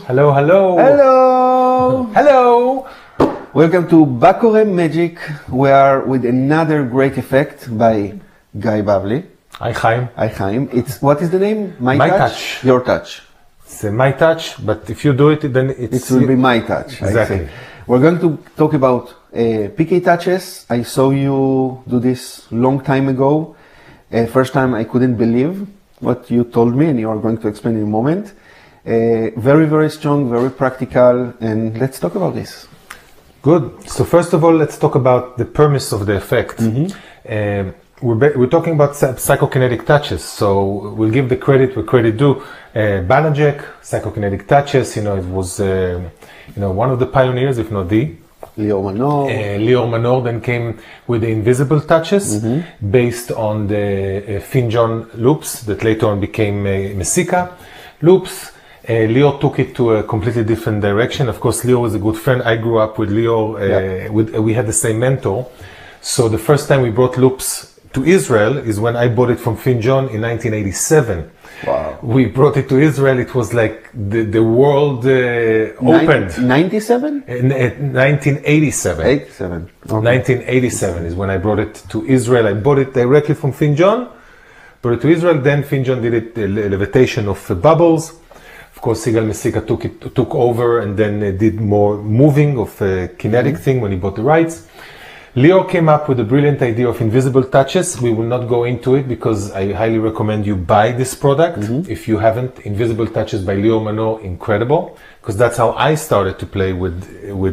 Hello, hello. Hello. Hello. Welcome to Bakore Magic. We are with another great effect by Guy Bavli. Hi, Chaim. Hi, Chaim. What is the name? My touch. Your touch. It's my touch, but if you do it, then it will be my touch. Exactly. We're going to talk about PK touches. I saw you do this long time ago. First time I couldn't believe what you told me, and you are going to explain in a moment. Very, very strong, very practical, and let's talk about this. Good. So first of all, let's talk about the premise of the effect. We're talking about psychokinetic touches, so we'll give the credit where credit due. Banachek, psychokinetic touches, it was one of the pioneers, if not the. Lior Manor. Lior Manor then came with the invisible touches based on the Finjon loops that later on became Mesika loops. Lior took it to a completely different direction. Of course, Lior was a good friend. I grew up with Lior. We had the same mentor. So the first time we brought loops to Israel is when I bought it from Finjon in 1987. Wow. We brought it to Israel. It was like the world opened. 97? 1987. 87. Okay. 1987 is when I brought it to Israel. I bought it directly from Finjon, brought it to Israel. Then Finjon did it, the levitation of bubbles. Of course, Sigal Mesika took over and then did more moving of a kinetic thing when he bought the rights. Lior came up with a brilliant idea of invisible touches. We will not go into it because I highly recommend you buy this product. If you haven't, Invisible Touches by Lior Manor, incredible. Because that's how I started to play with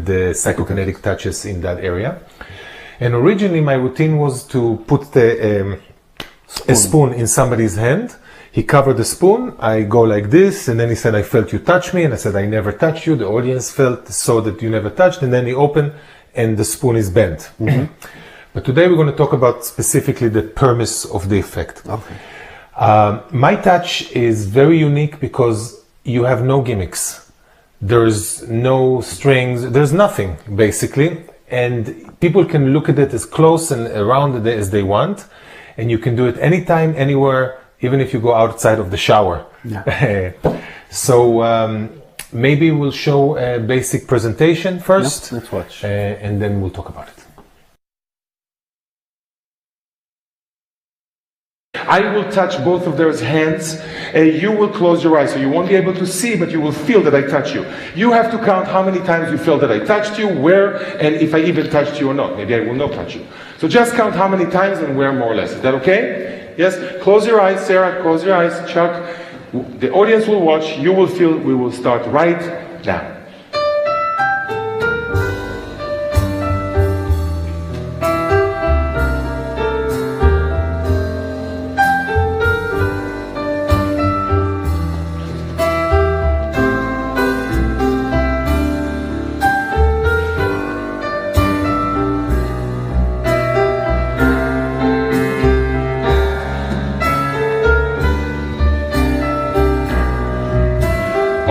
the psychokinetic touches in that area. And originally my routine was to put a spoon in somebody's hand. He covered the spoon, I go like this, and then he said, I felt you touch me, and I said, I never touched you. The audience saw that you never touched, and then he opened, and the spoon is bent. But today we're going to talk about specifically the premise of the effect. Okay. My touch is very unique because you have no gimmicks. There's no strings, there's nothing, basically, and people can look at it as close and around it as they want, and you can do it anytime, anywhere, even if you go outside of the shower. Yeah. So maybe we'll show a basic presentation first. Let's watch. And then we'll talk about it. I will touch both of those hands. You will close your eyes, so you won't be able to see, but you will feel that I touch you. You have to count how many times you feel that I touched you, where, and if I even touched you or not. Maybe I will not touch you. So just count how many times and where, more or less. Is that okay? Yes? Close your eyes, Sarah. Close your eyes, Chuck. The audience will watch. You will feel. We will start right now.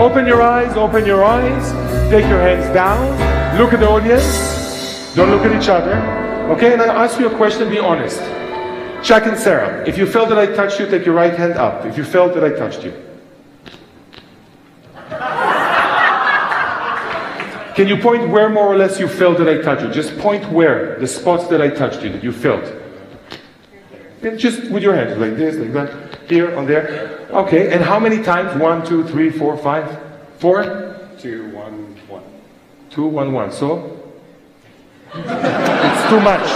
Open your eyes, open your eyes. Take your hands down. Look at the audience. Don't look at each other. Okay, and I ask you a question, be honest. Chuck and Sarah, if you felt that I touched you, take your right hand up. If you felt that I touched you. Can you point where more or less you felt that I touched you? Just point where, the spots that I touched you, that you felt. And just with your hands, like this, like that. Here, on there. Okay, and how many times? 1, 2, 3, 4, 5? 4? 2, 1, 1. 2, 1, 1. So? It's too much.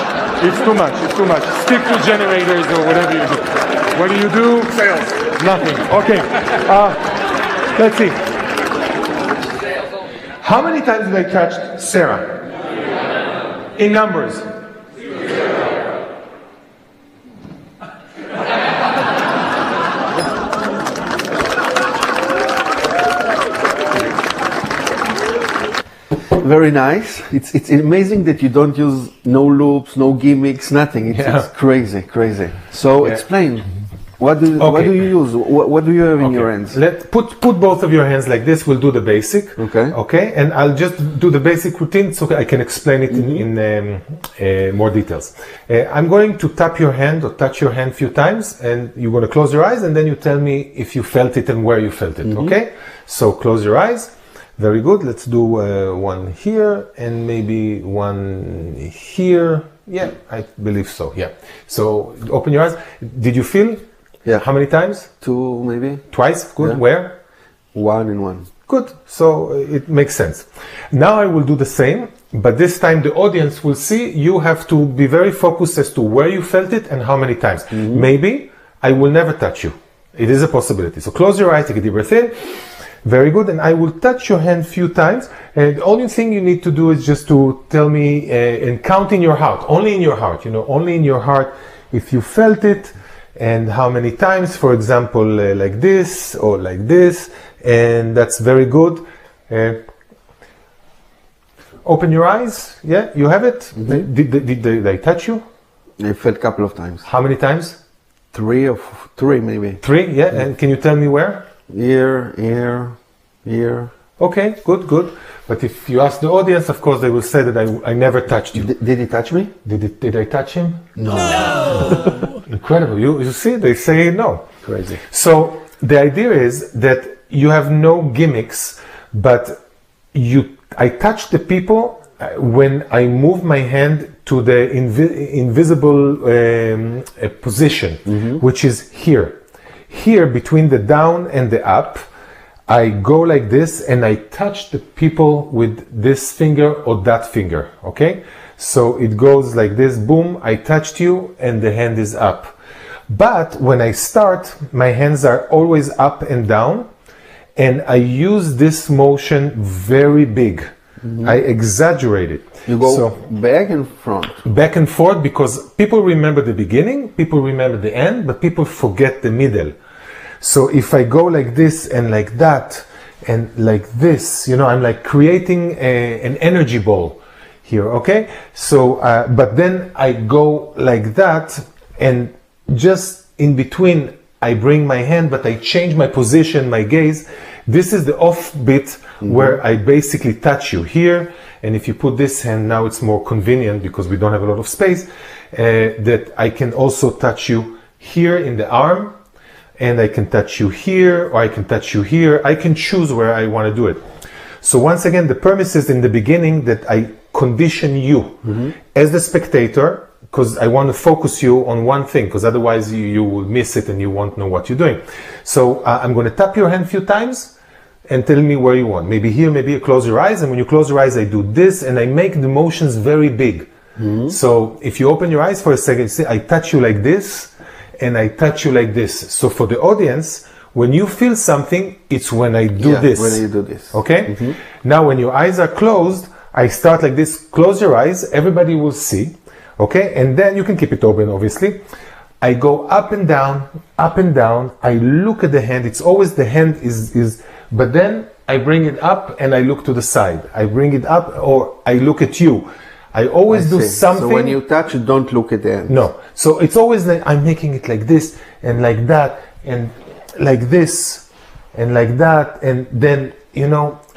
It's too much. It's too much. Stick to generators or whatever you do. What do you do? Sales. Nothing. Okay. Let's see. How many times did I touch Sarah? In numbers. Very nice. It's amazing that you don't use no loops, no gimmicks, nothing. It's crazy. So explain. What do you use? What do you have in your hands? Let put both of your hands like this. We'll do the basic. Okay, and I'll just do the basic routine so I can explain it in more details. I'm going to tap your hand or touch your hand a few times, and you're going to close your eyes, and then you tell me if you felt it and where you felt it. Okay, so close your eyes. Very good. Let's do one here and maybe one here. Yeah, I believe so. Yeah. So open your eyes. Did you feel? Yeah. How many times? 2 maybe. Twice. Good. Yeah. Where? 1 and 1. Good. So it makes sense. Now I will do the same, but this time the audience will see. You have to be very focused as to where you felt it and how many times. Maybe I will never touch you. It is a possibility. So close your eyes, take a deep breath in. Very good. And I will touch your hand a few times. And the only thing you need to do is just to tell me and count in your heart, only in your heart, only in your heart if you felt it and how many times, for example, like this or like this. And that's very good. Open your eyes. Yeah, you have it. Did they touch you? I felt a couple of times. How many times? 3 maybe. 3, yeah. And can you tell me where? Here. Okay, good. But if you ask the audience, of course, they will say that I never touched you. Did he touch me? Did I touch him? No. Incredible. You see, they say no. Crazy. So the idea is that you have no gimmicks, but I touch the people when I move my hand to the invisible position, which is here. Here, between the down and the up, I go like this and I touch the people with this finger or that finger, okay? So it goes like this, boom, I touched you and the hand is up. But when I start, my hands are always up and down, and I use this motion very big. I exaggerate it. You go back and front. Back and forth, because people remember the beginning, people remember the end, but people forget the middle. So if I go like this and like that and like this, I'm like creating an energy ball here, okay? So, but then I go like that, and just in between I bring my hand, but I change my position, my gaze. This is the off bit where I basically touch you here. And if you put this hand, now it's more convenient because we don't have a lot of space, that I can also touch you here in the arm, and I can touch you here, or I can touch you here. I can choose where I want to do it. So once again, the premise is in the beginning that I condition you as the spectator, because I want to focus you on one thing, because otherwise you will miss it and you won't know what you're doing. So I'm going to tap your hand a few times and tell me where you want. Maybe here, maybe you close your eyes, and when you close your eyes, I do this, and I make the motions very big. So if you open your eyes for a second, see, I touch you like this, and I touch you like this. So for the audience, when you feel something, it's when I do this. When you do this. Okay? Now when your eyes are closed, I start like this. Close your eyes, everybody will see. Okay? And then you can keep it open, obviously. I go up and down, up and down. I look at the hand. It's always the hand is but then I bring it up and I look to the side. I bring it up, or I look at you. I always do something. So when you touch, don't look at the end. No. So it's always like I'm making it like this and like that and like this and like that. And then,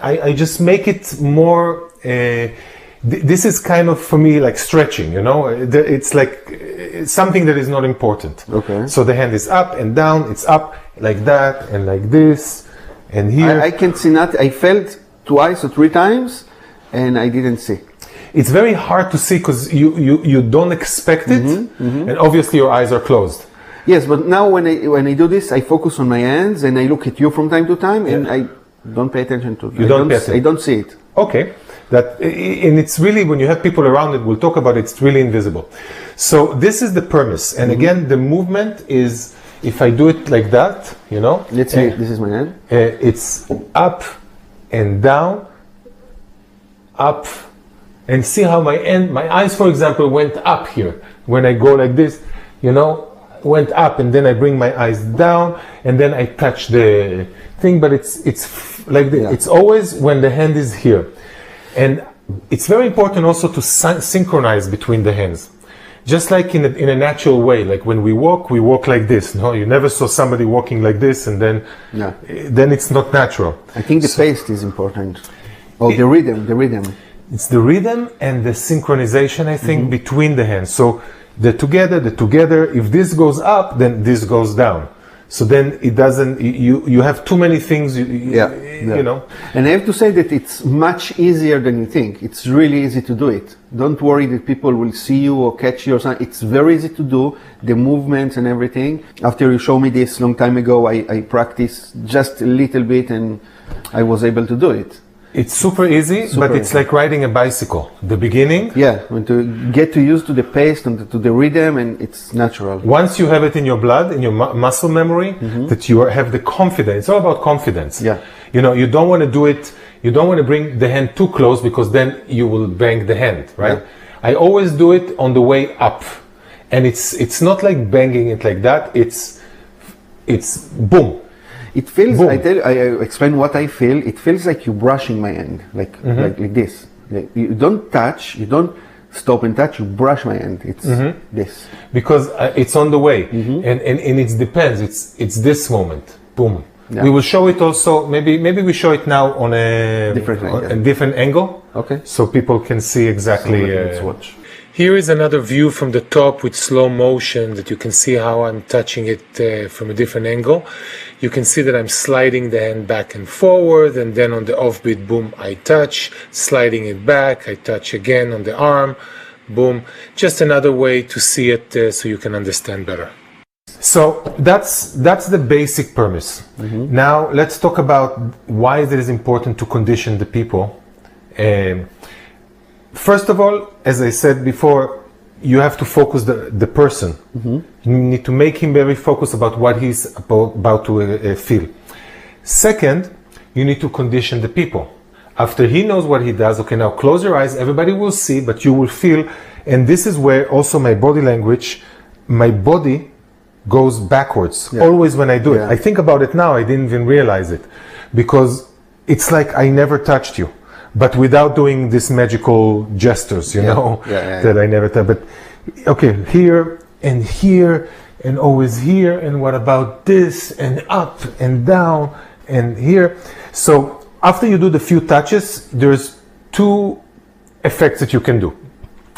I just make it more, this is kind of for me like stretching, it's like something that is not important. Okay. So the hand is up and down, it's up like that and like this and here. I can see nothing. I felt 2 or 3 times and I didn't see. It's very hard to see because you don't expect it, and obviously your eyes are closed. Yes, but now when I do this, I focus on my hands and I look at you from time to time, and I don't pay attention to it. I don't see it. Okay, and it's really, when you have people around it, we'll talk about it, it's really invisible. So this is the premise, and again, the movement is, if I do it like that, Let's see, this is my hand. It's up and down, up. And see how my eyes, for example, went up here. When I go like this, went up, and then I bring my eyes down, and then I touch the thing, but it's like this. Yeah. It's always when the hand is here. And it's very important also to synchronize between the hands. Just like in a natural way, like when we walk like this. No, you never saw somebody walking like this, and then it's not natural. I think the pace is important. Oh, the rhythm. It's the rhythm and the synchronization, I think, between the hands. So the together, if this goes up, then this goes down. So then it doesn't. You have too many things. Yeah. You know. And I have to say that it's much easier than you think. It's really easy to do it. Don't worry that people will see you or catch you or something. It's very easy to do, the movements and everything. After you showed me this long time ago, I practiced just a little bit and I was able to do it. It's super easy, but it's like riding a bicycle. The beginning. Yeah, when to get to used to the pace and to the rhythm, and it's natural. Once you have it in your blood, in your muscle memory, that you have the confidence. It's all about confidence. Yeah. You know, you don't want to do it. You don't want to bring the hand too close because then you will bang the hand, right? Yeah. I always do it on the way up, and it's not like banging it like that. It's boom. It feels. Boom. I explain what I feel. It feels like you're brushing my hand, like this. Like you don't touch. You don't stop and touch. You brush my hand. It's this. Because it's on the way, and it depends. It's this moment. Boom. Yeah. We will show it also. Maybe we show it now on a different angle. Okay. So people can see exactly. Let's watch. Here is another view from the top with slow motion that you can see how I'm touching it from a different angle. You can see that I'm sliding the hand back and forward, and then on the offbeat, boom, I touch, sliding it back, I touch again on the arm, boom. Just another way to see it so you can understand better. So that's the basic premise. Now let's talk about why it is important to condition the people. First of all, as I said before, you have to focus the person. You need to make him very focused about what he's about to feel. Second, you need to condition the people. After he knows what he does, okay, now close your eyes, everybody will see, but you will feel, and this is where also my body language, my body goes backwards, always when I do it. I think about it now, I didn't even realize it, because it's like I never touched you. But without doing these magical gestures, you know, that I never did. But okay, here and always here, and what about this and up and down and here? So after you do the few touches, there's two effects that you can do.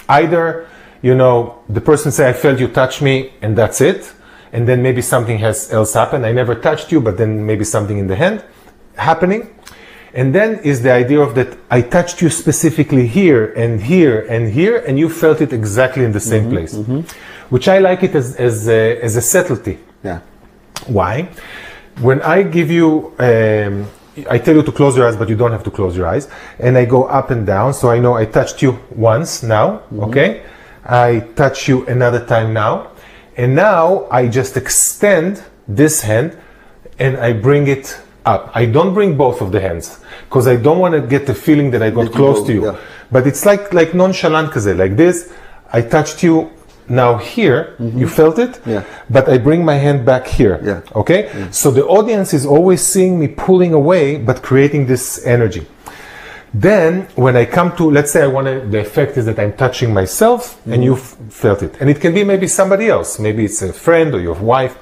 Either, you know, the person say, I felt you touch me, and that's it. And then maybe something else happened. I never touched you, but then maybe something in the hand happening. And then is the idea of that I touched you specifically here and here and here, and you felt it exactly in the same place, which I like it as a subtlety. Yeah. Why? When I give you, I tell you to close your eyes, but you don't have to close your eyes, and I go up and down, so I know I touched you once now, okay? I touch you another time now, and now I just extend this hand and I bring it up. I don't bring both of the hands because I don't want to get the feeling that I got close to you. But it's like nonchalant kaze, like this. I touched you now here. You felt it? Yeah. But I bring my hand back here. Yeah. Okay? So the audience is always seeing me pulling away but creating this energy. Then when I come to, let's say the effect is that I'm touching myself and you felt it. And it can be maybe somebody else. Maybe it's a friend or your wife.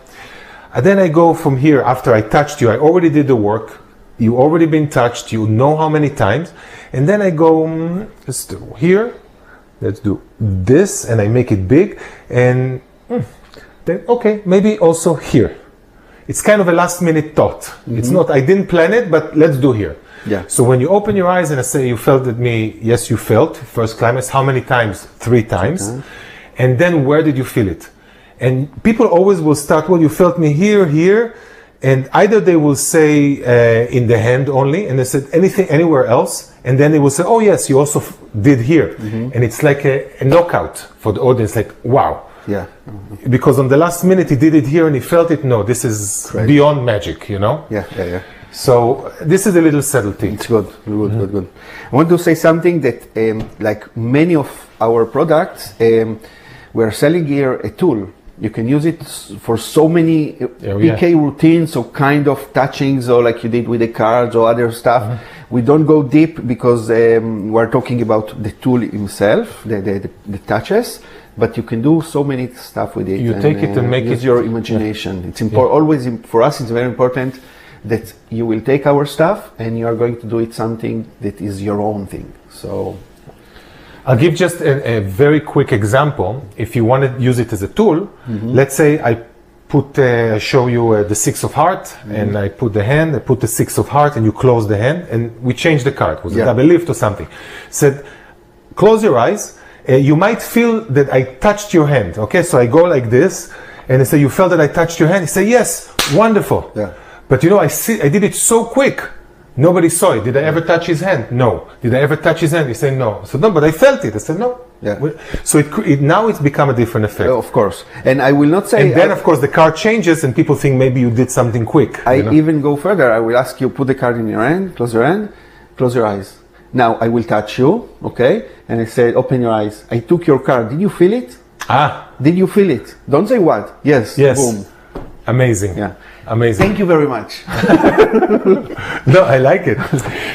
And then I go from here, after I touched you, I already did the work, you already been touched, you know how many times, and then I go, let's do here, let's do this, and I make it big, and then, okay, maybe also here. It's kind of a last minute thought. It's not, I didn't plan it, but let's do here. Yeah. So when you open your eyes and I say you felt at me, yes, you felt, first climax, how many times? 3 times. And then where did you feel it? And people always will start, well, you felt me here, and either they will say in the hand only, and they said anything anywhere else, and then they will say, oh yes, you also did here. And it's like a knockout for the audience, like, wow. Yeah. Because on the last minute he did it here and he felt it. No, this is beyond magic, you know? Yeah. So this is a little subtlety. It's good. I want to say something that, like many of our products, we're selling here a tool. You can use it for so many PK routines, so kind of touchings, or like you did with the cards or other stuff. We don't go deep because we're talking about the tool himself, the touches, but you can do so many stuff with it. You take it and make use it your imagination. It's important. Always for us, it's very important that you will take our stuff and you are going to do it something that is your own thing. So I'll give just a very quick example. If you want to use it as a tool, let's say I show you the six of heart, and I put the hand, I put the six of heart, and you close the hand, and we change the card. It was a double lift or something. Said, close your eyes. You might feel that I touched your hand. Okay, so I go like this, and I say, you felt that I touched your hand? He say, yes, wonderful. Yeah. But you know, I did it so quick. Nobody saw it. Did I ever touch his hand? No. Did I ever touch his hand? He said no. So no, but I felt it. I said no. Yeah. So now it's become a different effect. Of course. And I will not say... And then, of course, the card changes and people think maybe you did something quick. I even go further. I will ask you, put the card in your hand, close your eyes. Now, I will touch you, okay? And I said, open your eyes. I took your card. Did you feel it? Did you feel it? Don't say what. Yes. Boom. Amazing. Yeah. Amazing. Thank you very much. No, I like it.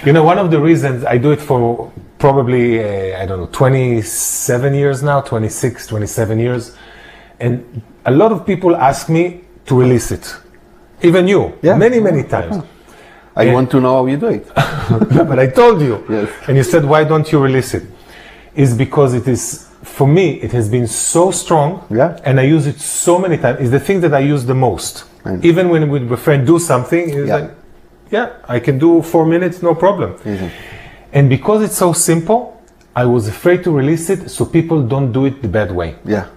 You know, one of the reasons I do it for probably, 27 years now, 26, 27 years. And a lot of people ask me to release it. Even you, many times. I want to know how you do it. But I told you. Yes. And you said, why don't you release it? It's because it is, for me, it has been so strong. Yeah. And I use it so many times. It's the thing that I use the most. Even when with a friend do something, it's like, I can do 4 minutes, no problem. And because it's so simple, I was afraid to release it so people don't do it the bad way. Yeah.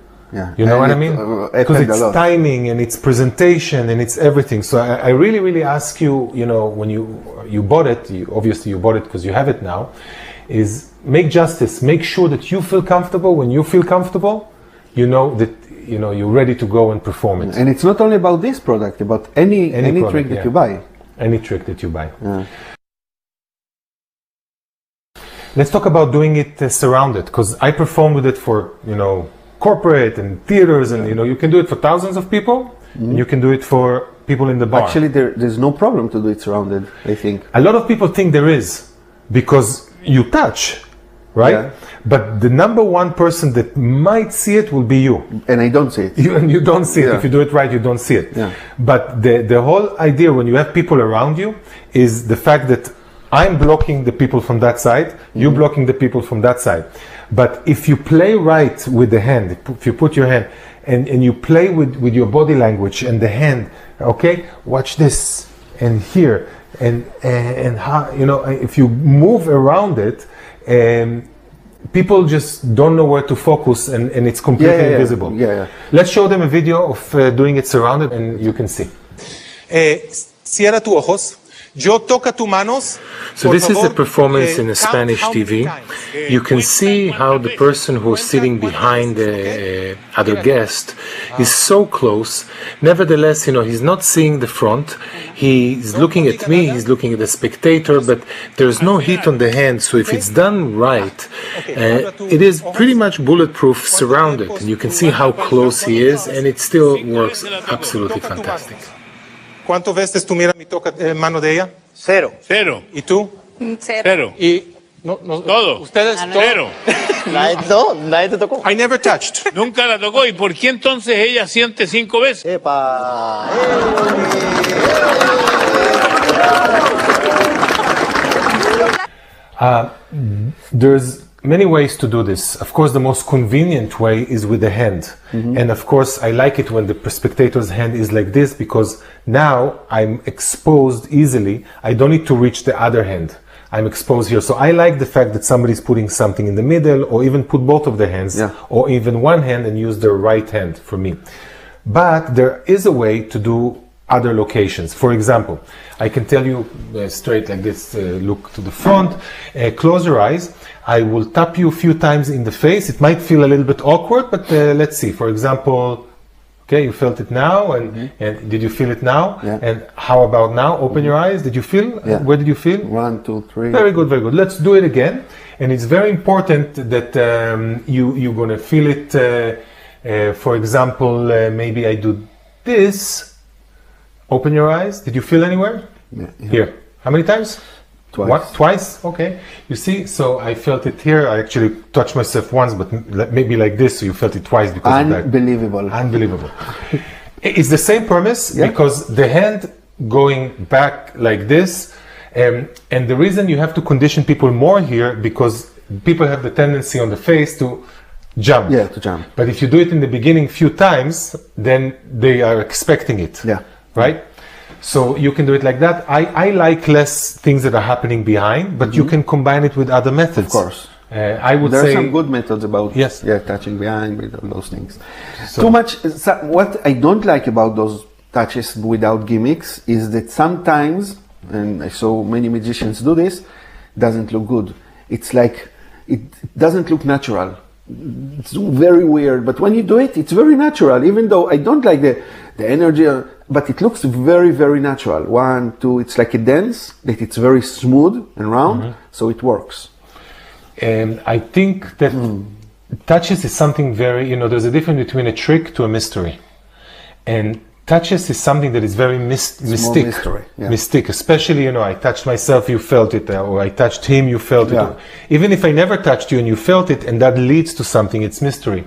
You know what I mean? Because it's timing and it's presentation and it's everything. So I really ask you, you know, when you bought it, obviously you bought it because you have it now, is make justice. Make sure that you feel comfortable. When you feel comfortable, you know that you're ready to go and perform it. And it's not only about this product, about any product, trick that you buy. Any trick that you buy. Yeah. Let's talk about doing it surrounded, because I perform with it for, corporate and theaters, and you can do it for thousands of people, and you can do it for people in the bar. Actually, there's no problem to do it surrounded, I think. A lot of people think there is, because you touch, right? Yeah. But the number one person that might see it will be you. And I don't see it. You don't see it. If you do it right, you don't see it. Yeah. But the whole idea when you have people around you is the fact that I'm blocking the people from that side, you blocking the people from that side. But if you play right with the hand, if you put your hand and you play with your body language and the hand, okay, watch this and here and how, if you move around it, people just don't know where to focus and it's completely invisible. Let's show them a video of doing it surrounded and you can see. Cierra tus ojos. Yo toca tus manos. So this is the performance in a Spanish TV. You can see how the person who's sitting behind the other guest is so close. Nevertheless, he's not seeing the front. He's looking at me, he's looking at the spectator, but there's no heat on the hand. So if it's done right, it is pretty much bulletproof surrounded. And you can see how close he is, and it still works absolutely fantastic. ¿Cuántas veces tú miras mi mano de ella? Cero. ¿Y tú? Cero. ¿Y no, todo? ¿Ustedes? Cero. Nadie te tocó. I never touched. Nunca la tocó. ¿Y por qué entonces ella siente 5 veces? Epa. There's many ways to do this. Of course, the most convenient way is with the hand. And of course, I like it when the spectator's hand is like this, because now I'm exposed easily. I don't need to reach the other hand. I'm exposed here. So I like the fact that somebody's putting something in the middle, or even put both of their hands, or even one hand and use their right hand for me. But there is a way to do other locations. For example, I can tell you straight like this, look to the front, close your eyes. I will tap you a few times in the face. It might feel a little bit awkward, but let's see. For example, okay, you felt it now, and did you feel it now? Yeah. And how about now? Open your eyes. Did you feel? Yeah. Where did you feel? 1, 2, 3. Very good, very good. Let's do it again. And it's very important that you're going to feel it. For example, maybe I do this. Open your eyes. Did you feel anywhere? Yeah. Here. How many times? Twice. What? Twice? Okay. You see, so I felt it here. I actually touched myself once, but maybe like this, so you felt it twice because of that. Unbelievable. It's the same premise, because the hand going back like this, and the reason you have to condition people more here, because people have the tendency on the face to jump. Yeah, to jump. But if you do it in the beginning few times, then they are expecting it. Yeah. Right? So you can do it like that. I like less things that are happening behind, but you can combine it with other methods. Of course. I would There say are some good methods about Yes. touching behind with all those things. Too much. What I don't like about those touches without gimmicks is that sometimes, and I saw many magicians do this, doesn't look good. It's like it doesn't look natural. It's very weird. But when you do it, it's very natural. Even though I don't like the energy, but it looks very, very natural. 1, 2. It's like a dance that it's very smooth and round, so it works. And I think that touches is something very, there's a difference between a trick to a mystery. And touches is something that is very mystic. mystery, yeah. Mystic, especially, I touched myself, you felt it, or I touched him, you felt Yeah. it. Even if I never touched you and you felt it, and that leads to something, it's mystery.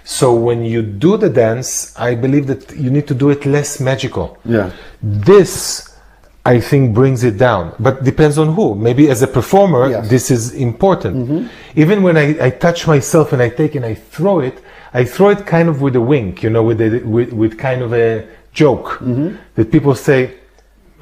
So when you do the dance, I believe that you need to do it less magical. Yeah. This, I think, brings it down, but depends on who. Maybe as a performer, Yes. this is important. Even when I touch myself and I take and I throw it kind of with a wink, with kind of a joke that people say,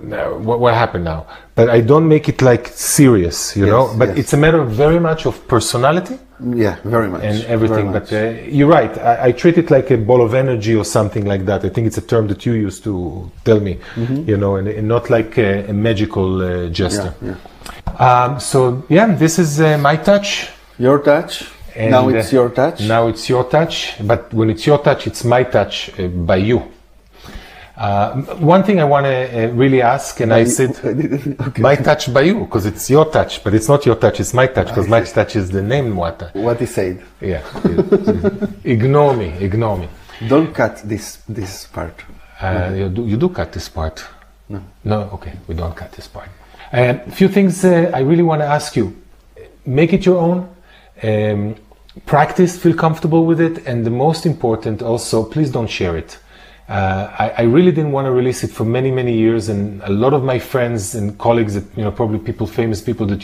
no, what happened now? But I don't make it like serious, know. But yes. it's a matter of very much of personality Yeah, very much. and everything. Very But much. you're right. I treat it like a ball of energy or something like that. I think it's a term that you used to tell me, and not like a magical gesture. Yeah. So this is my touch. Your touch. And, now it's your touch. Now it's your touch. But when it's your touch, it's my touch by you. One thing I want to really ask, and I said, my touch by you, because it's your touch, but it's not your touch, it's my touch, because my touch is the name Mwata. What he said. Yeah. Ignore me. Don't cut this part. You do cut this part. No, okay, we don't cut this part. A few things I really want to ask you. Make it your own. Practice, feel comfortable with it, and the most important also, please don't share it. I really didn't want to release it for many, many years, and a lot of my friends and colleagues that, probably famous people that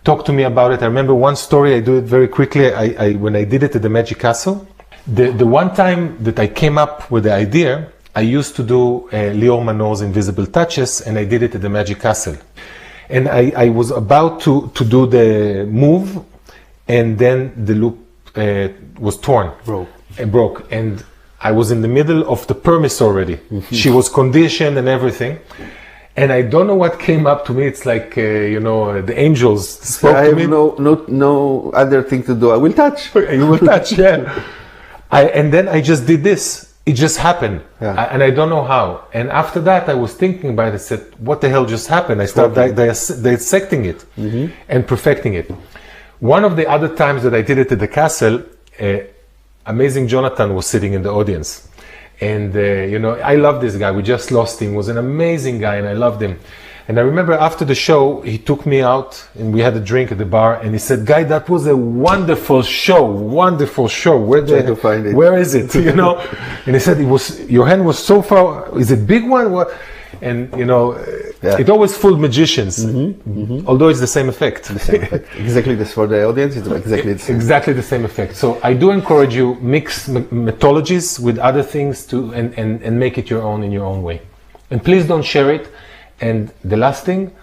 talk to me about it. I remember one story, I do it very quickly. When I did it at the Magic Castle, the one time that I came up with the idea, I used to do Lior Manor's Invisible Touches, and I did it at the Magic Castle. And I was about to do the move, and then the loop was torn. Broke. And I was in the middle of the permis already. She was conditioned and everything. And I don't know what came up to me. It's like, the angels spoke I to me. have no other thing to do. I will touch. You will touch, yeah. And then I just did this. It just happened. Yeah. And I don't know how. And after that, I was thinking about it. I said, what the hell just happened? I started dissecting it and perfecting it. One of the other times that I did it at the castle, Amazing Jonathan was sitting in the audience. And, I love this guy. We just lost him. He was an amazing guy and I loved him. And I remember after the show, he took me out and we had a drink at the bar and he said, Guy, that was a wonderful show. Where is it? And he said, your hand was so far. Is it big one? What? And, it always fooled magicians, although it's the same effect. Exactly this for the audience. It's exactly the same. Exactly the same effect. So I do encourage you mix mythologies with other things and make it your own in your own way. And please don't share it. And the last thing,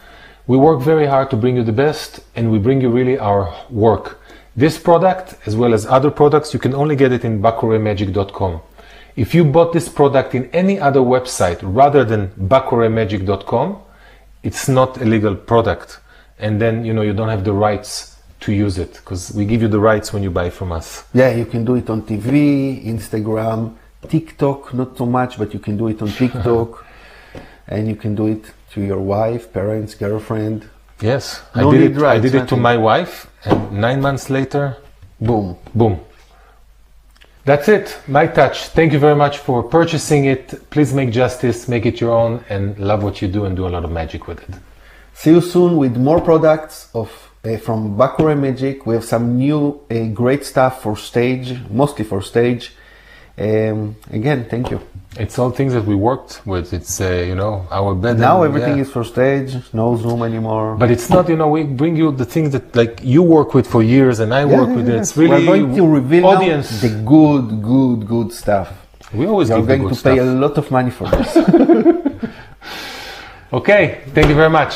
we work very hard to bring you the best, and we bring you really our work. This product, as well as other products, you can only get it in bakoremagic.com. If you bought this product in any other website rather than bakoremagic.com, it's not a legal product. And then, you don't have the rights to use it, because we give you the rights when you buy from us. Yeah, you can do it on TV, Instagram, TikTok, not so much, but you can do it on TikTok. And you can do it to your wife, parents, girlfriend. Yes, No I did need it. rights, I did it to nothing. my wife, and 9 months later, Boom. boom. That's it. My touch. Thank you very much for purchasing it. Please make justice, make it your own, and love what you do and do a lot of magic with it. See you soon with more products from Bakore Magic. We have some new great stuff for stage, mostly for stage. Again, thank you. It's all things that we worked with. It's our bed. Now everything is for stage, no Zoom anymore. But it's not, we bring you the things that like you work with for years and I work with it. It's really We're going to reveal audience. now the good stuff. We always You're give the going good to pay stuff. a lot of money for this. Okay, thank you very much.